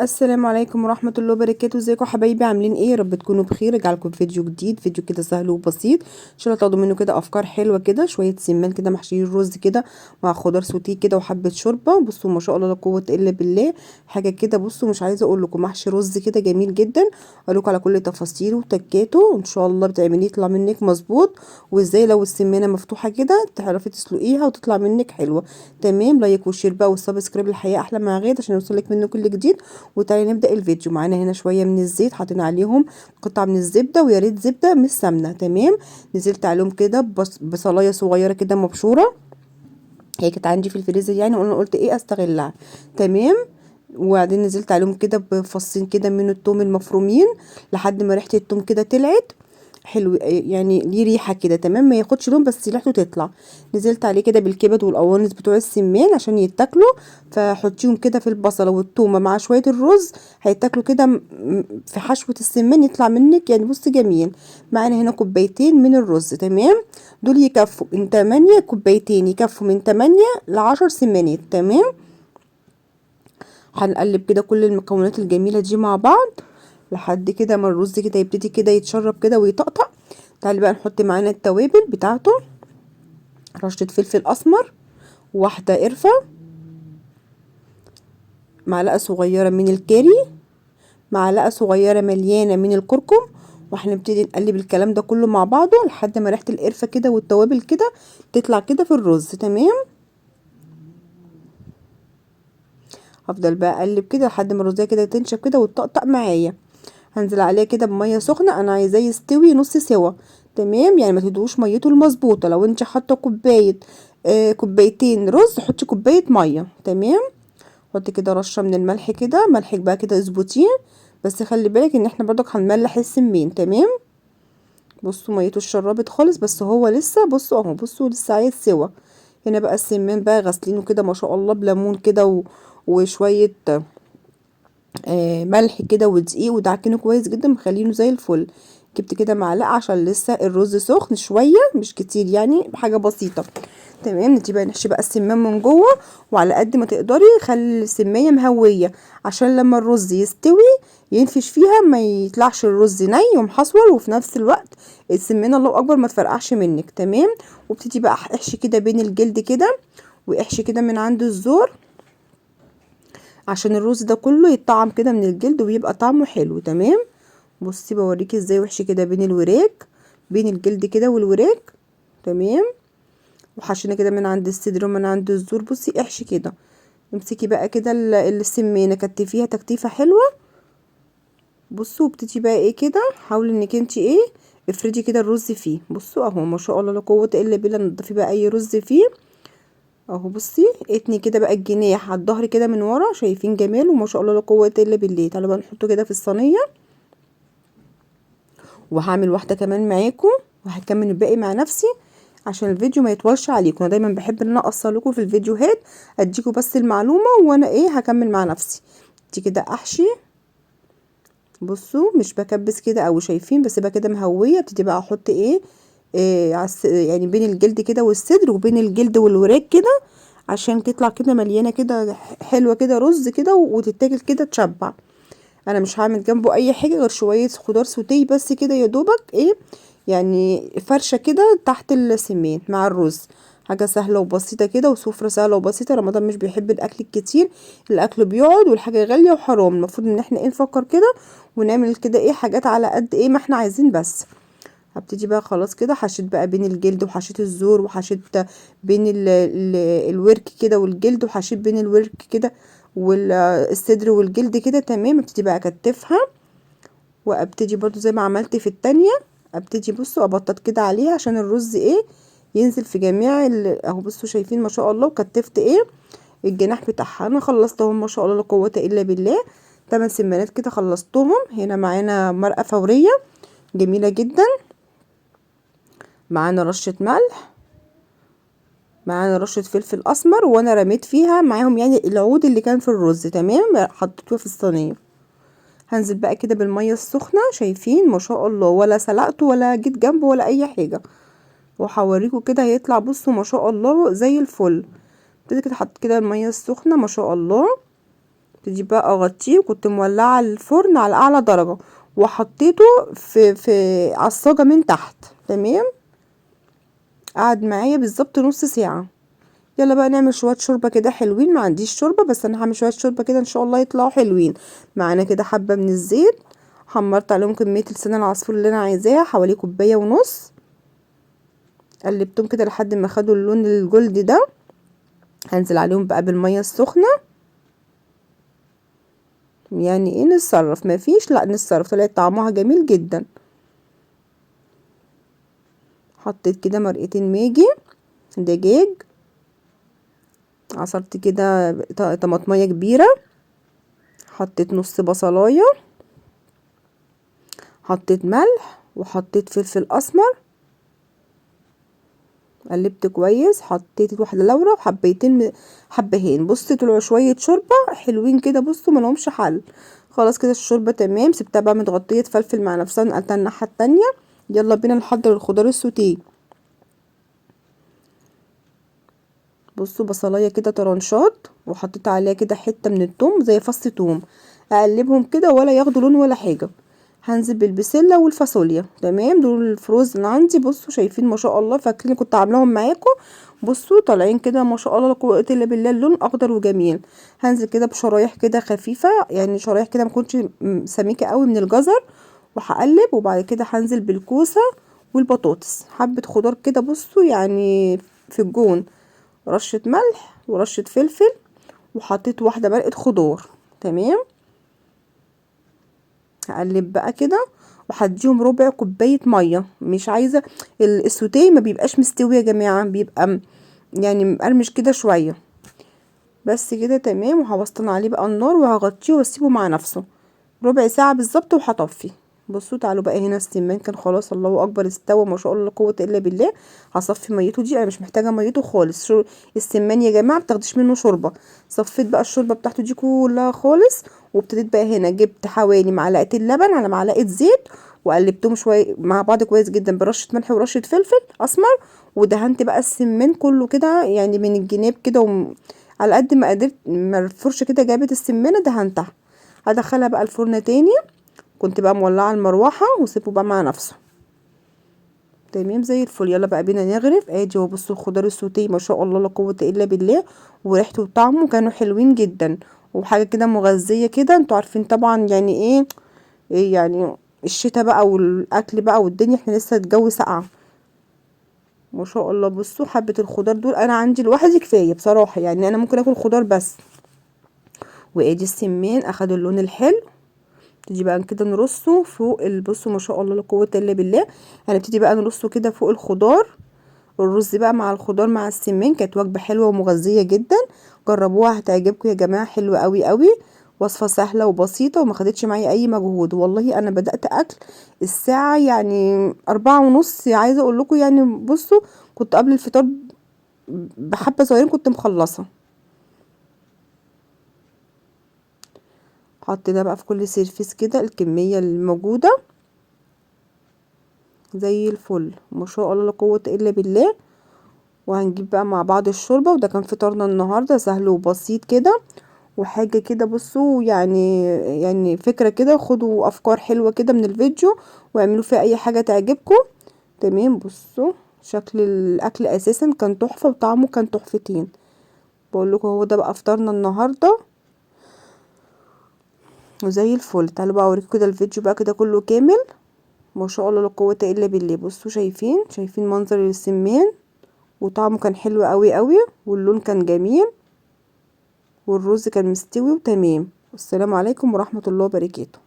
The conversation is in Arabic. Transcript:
السلام عليكم ورحمة الله وبركاته. ازيكم حبايبي؟ عاملين ايه؟ يا رب تكونوا بخير. رجعلكم فيديو جديد، فيديو كده سهل وبسيط ان شاء الله تاخدوا منه كده افكار حلوة كده. شوية سمان كده محشيين رز كده مع خضار سوتيه كده وحبة شوربة. بصوا ما شاء الله لا قوة الا بالله، حاجة كده. بصوا مش عايزة اقول لكم، محشي رز كده جميل جدا. اقول لكم على كل تفاصيله وتكاته ان شاء الله بتعمليه يطلع منك مظبوط. وازاي لو السمانة مفتوحة كده تعرفي تسلقيها وتطلع منك حلوة. تمام، لايك وشير بقى والسبسكرايب. الحياة احلى مع غير عشان يوصلك منه كل جديد. وتعالي نبدأ الفيديو. معانا هنا شوية من الزيت، حاطين عليهم قطعة من الزبدة، ويا ريت زبدة مش سمنة. تمام، نزلت عليهم كده بصلاية صغيرة كده مبشورة، هي كانت عندي في الفريزر يعني، قلت ايه استغلها. تمام، وبعدين نزلت عليهم كده بفصين كده من التوم المفرومين لحد ما ريحة التوم كده طلعت حلو، يعني ليه ريحه كده. تمام، ما ياخدش لون بس ريحته تطلع. نزلت عليه كده بالكبد والقوانص بتوع السمان عشان يتاكلوا. فحطيهم كده في البصله والثومه مع شويه الرز، هيتاكلوا كده في حشوه السمان يطلع منك يعني. بص جميل. معانا هنا كوبايتين من الرز. تمام، دول يكفوا من 8 كوبايتين، يكفوا من 8 ل10 سمانات. تمام، هنقلب كده كل المكونات الجميله دي مع بعض لحد كده ما الرز كده يبتدي كده يتشرب كده ويطقطق. تعالي بقى نحط معانا التوابل بتاعته. رشة فلفل اسمر، واحدة قرفة، معلقة صغيرة من الكاري، معلقة صغيرة مليانة من الكركم. وهنبتدي نقلب الكلام ده كله مع بعضه لحد ما ريحة القرفة كده والتوابل كده تطلع كده في الرز. تمام، هفضل بقى اقلب كده لحد ما الرزايه كده تنشف كده وتطقطق معايا. هنزل عليه كده بميه سخنه، انا عايزاه يستوي نص سوا. تمام، يعني ما تدوش ميته المظبوطه. لو انت حاطه كوبايه كوبايتين رز، حطي كوبايه ميه. تمام، حطي كده رشه من الملح كده، ملحك بقى كده اظبطيه، بس خلي بالك ان احنا برضك هنملح السمين. تمام، بصوا ميته اتشربت خالص بس هو لسه، بصوا اهو، بصوا لسه عايز سوا. هنا بقى السمان بقى غاسلينه كده ما شاء الله بليمون كده وشويه ملح كده ودقيق، ودعكنه كويس جدا مخلينه زي الفل. جبت كده معلقه عشان لسه الرز سخن شويه مش كتير يعني، بحاجه بسيطه. تمام، نجيب بقى نحشي بقى السمان من جوه، وعلى قد ما تقدري خلي السميه مهويه عشان لما الرز يستوي ينفش فيها، ما يطلعش الرز ني ومحصور، وفي نفس الوقت السمانه الله اكبر ما تفرقعش منك. تمام، وابتدي بقى احشي كده بين الجلد كده، واحشي كده من عند الزور عشان الرز ده كله يتطعم كده من الجلد ويبقى طعمه حلو. تمام، بصي بوريكي ازاي وحشي كده بين الوراك، بين الجلد كده والوراك. تمام، وحشينا كده من عند الصدر ومن عند الزور. بصي احشي كده، امسكي بقى كده السمينه كتفيها تكتيفه حلوه. بصوا وابتدي بقى ايه كده، حاولي انك انت ايه افردي كده الرز فيه. بصوا اهو ما شاء الله لا قوه الا بالله. نضفي بقى اي رز فيه اهو. بصي اتني كده بقى الجناح على الظهر كده من ورا، شايفين جمال وما شاء الله لا قوه الا بالله. تعالوا بقى نحطه كده في الصينيه، وهعمل واحده كمان معاكم وهكمل الباقي مع نفسي عشان الفيديو ما يطولش عليكم. انا دايما بحب ان انا اقصر لكم في الفيديوهات، اديكم بس المعلومه وانا ايه هكمل مع نفسي. دي كده احشي، بصوا مش بكبس كده او شايفين، بس بقى كده مهويه. ابتدي بقى احط ايه, يعني بين الجلد كده والصدر وبين الجلد والوراك كده عشان تطلع كده مليانه كده حلوه كده رز كده وتتاكل كده تشبع. انا مش هعمل جنبه اي حاجه غير شويه خضار سوتيه بس كده يا دوبك ايه، يعني فرشه كده تحت السمين مع الرز. حاجه سهله وبسيطه كده وسفره سهله وبسيطه. رمضان مش بيحب الاكل الكتير، الاكل بيقعد والحاجه غاليه وحرام. المفروض ان احنا ايه نفكر كده ونعمل كده ايه حاجات على قد ايه ما احنا عايزين بس. هبتدي بقى خلاص كده حشيت بقى بين الجلد وحشيت الزور وحشيت بين الورك كده والجلد، وحشيت بين الورك كده والصدر والجلد كده. تمام، ابتدي بقى اكتفها، وابتدي برضو زي ما عملت في التانية. ابتدي بصوا ابطط كده عليها عشان الرز ايه ينزل في جميع اهو. بصوا شايفين ما شاء الله. وكتفت ايه الجناح بتاعها. انا خلصتهم ما شاء الله لا قوه الا بالله. 8 سمانات كده خلصتهم. هنا معانا مرقه فوريه جميله جدا، معانا رشه ملح، معانا رشه فلفل اسمر، وانا رميت فيها معاهم يعني العود اللي كان في الرز. تمام، حطيته في الصينيه. هنزل بقى كده بالميه السخنه، شايفين ما شاء الله، ولا سلقته ولا جيت جنبه ولا اي حاجه. وهوريكم كده هيطلع بصوا ما شاء الله زي الفل. ابتدي كده حط كده الميه السخنه ما شاء الله، ابتدي بقى اغطيه، وكنت مولعه الفرن على اعلى درجه وحطيته في عصاجه من تحت. تمام، قعد معايا بالظبط نص ساعه. يلا بقى نعمل شويه شوربه كده حلوين. ما عنديش شوربه بس انا هعمل شويه شوربه كده ان شاء الله يطلعوا حلوين. معانا كده حبه من الزيت، حمرت عليهم كميه لسان العصفور اللي انا عايزاها، حوالي كوبايه ونص. قلبتهم كده لحد ما خدوا اللون الجلد ده. هنزل عليهم بقى بالميه السخنه. يعني ايه نتصرف؟ مفيش، لا نتصرف، طلعت طعمها جميل جدا. حطيت كده مرقتين ماجي دجاج، عصرت كده طماطمية كبيرة، حطيت نص بصلاية، حطيت ملح وحطيت فلفل اسمر. قلبت كويس، حطيت واحدة لورا وحبيتين حبهين. بصي طلعوا شوية شوربة حلوين كده، بصوا ملهمش حل. خلاص كده الشوربة تمام، سبتها بقى متغطية فلفل مع نفسها، نقلتها الناحية التانية. يلا بينا نحضر الخضار السوتيه. بصوا بصلايه كده طرنشات، وحطيت عليها كده حته من الثوم زي فص ثوم. اقلبهم كده ولا ياخدوا لون ولا حاجه. هنزل بالبسله والفاصوليا. تمام، دول الفروز اللي عندي. بصوا شايفين ما شاء الله، فاكرين كنت عاملاهم معاكم؟ بصوا طالعين كده ما شاء الله لا قوه الا بالله، اللون اخضر وجميل. هنزل كده بشرايح كده خفيفه، يعني شرايح كده ما تكونش سميكه قوي من الجزر. وهقلب، وبعد كده هنزل بالكوسه والبطاطس، حبه خضار كده بصوا يعني في الجون. رشة ملح ورشة فلفل، وحطيت واحدة مرقة خضار. تمام، هقلب بقى كده وهديهم ربع كوباية مية. مش عايزة السوتيه ما بيبقاش مستوي يا جماعة، بيبقى يعني مقرمش كده شوية. بس كده تمام، وهوسطن عليه بقى النار وهغطيه واسيبه مع نفسه ربع ساعة بالظبط وهطفي. بصوا تعالوا بقى هنا، السمان كان خلاص الله اكبر استوى ما شاء الله لا قوه الا بالله. هصفي ميته دي، انا مش محتاجه ميته خالص. السمان يا جماعه بتاخدش منه شوربه. صفيت بقى الشوربه بتاعته دي كلها خالص، وابتديت بقى هنا جبت حوالي معلقتين لبن على معلقه زيت، وقلبتهم شويه مع بعض كويس جدا برشه ملح ورشه فلفل اسمر. ودهنت بقى السمان كله كده يعني من الجناب كده على قد ما قدرت، ما الفرشه كده جابت السمانه دهنتها. هدخلها بقى الفرن تاني. كنت بقى مولعه المروحه وسيبه بقى مع نفسه. تمام زي الفل. يلا بقى بينا نغرف. ادي هو بصوا الخضار السوتيه ما شاء الله لا قوه الا بالله، وريحته وطعمه كانوا حلوين جدا. وحاجه كده مغذيه كده، انتوا عارفين طبعا يعني ايه يعني الشتاء بقى والاكل بقى والدنيا، احنا لسه الجو ساقعه ما شاء الله. بصوا حبه الخضار دول انا عندي لوحدي كفايه بصراحه، يعني انا ممكن اكل خضار بس. وادي السمان اخد اللون الحلو. نبتدي بقى كده نرصه فوق بصوا ما شاء الله لا قوه الا بالله. هنبتدي بقى نرصه كده فوق الخضار. الرز بقى مع الخضار مع السمان، كانت وجبه حلوه ومغذيه جدا. جربوها هتعجبكم يا جماعه، حلوه قوي قوي. وصفه سهله وبسيطه وما خدتش معايا اي مجهود. والله انا بدات اكل الساعه يعني 4:30. عايزه اقول لكم يعني بصوا كنت قبل الفطار بحبه صغيرين كنت مخلصه. حطينا بقى في كل سيرفيس كده الكميه الموجوده زي الفل ما شاء الله لا قوه الا بالله. وهنجيب بقى مع بعض الشوربه. وده كان فطارنا النهارده، سهل وبسيط كده وحاجه كده. بصوا يعني فكره كده، خدوا افكار حلوه كده من الفيديو واعملوا فيها اي حاجه تعجبكم. تمام، بصوا شكل الاكل اساسا كان تحفه وطعمه كان تحفتين. بقول لكم هو ده بقى فطارنا النهارده وزي الفل. تعالوا بقى اوريكم كده الفيديو بقى كده كله كامل. ما شاء الله لا قوه الا بالله. بصوا شايفين منظر السمان، وطعمه كان حلو قوي قوي، واللون كان جميل، والرز كان مستوي وتمام. والسلام عليكم ورحمة الله وبركاته.